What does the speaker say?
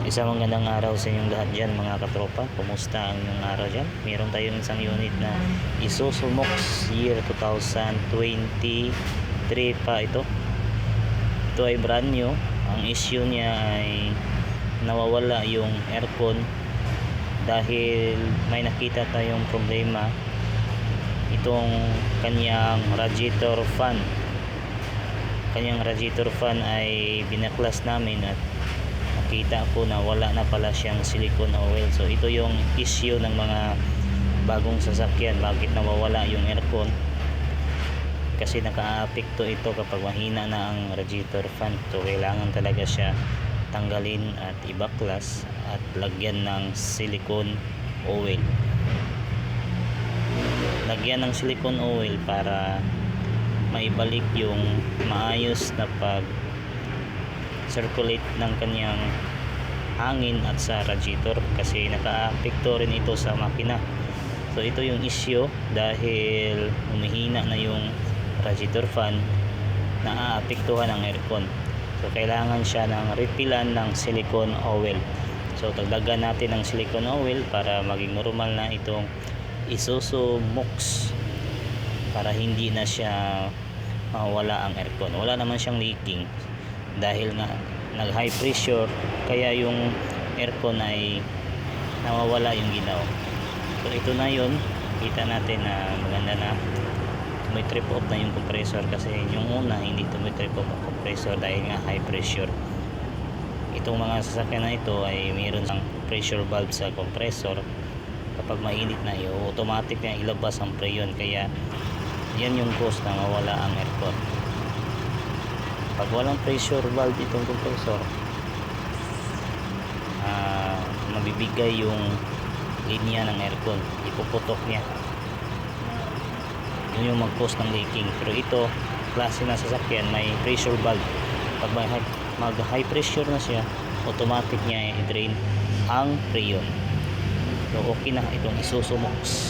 Isang magandang araw sa inyong lahat dyan mga katropa. Kumusta ang inyong araw dyan? Meron tayong isang unit na Isuzu MOX year 2023 pa ito. Ito ay brand new. Ang issue niya ay nawawala yung aircon dahil may nakita tayong problema itong kanyang radiator fan. Kanyang radiator fan ay binaklas namin at nakita ko na wala na pala siyang silicone oil. So ito yung issue ng mga bagong sasakyan, bakit nawawala yung aircon, kasi naka-apekto ito kapag mahina na ang radiator fan. So kailangan talaga siya tanggalin at ibaklas at lagyan ng silicone oil. Lagyan ng silicone oil para maibalik yung maayos na pag circulate ng kanyang hangin at sa radiator, kasi naka-apekto rin ito sa makina. So ito yung issue, dahil humihina na yung radiator fan, naaapektuhan ang aircon. So kailangan siya ng refillan ng silicone oil. So dagdagan natin ng silicone oil para maging normal na itong Isuzu MOX, para hindi na siya mawala ang aircon. Wala naman siyang leaking dahil nga nag high pressure, kaya yung aircon ay nawawala yung ginaw. So ito na yun, kita natin na maganda na tumitrip off na yung compressor, kasi yung una hindi tumitrip off ang compressor dahil nga high pressure. Itong mga sasakyan na ito ay mayroon ng pressure valve sa compressor. Kapag mainit na, automatic na ilabas ang preyon, kaya yan yung cause na mawala ang aircon. Pag walang pressure valve itong compressor, mabibigay yung linya ng aircon, ipuputok niya. Yun yung mag-cause ng leaking. Pero ito, klase na sasakyan may pressure valve. Pag mag high pressure na siya, automatic niya i-drain ang preyon. So okay na itong Isuzu MOX.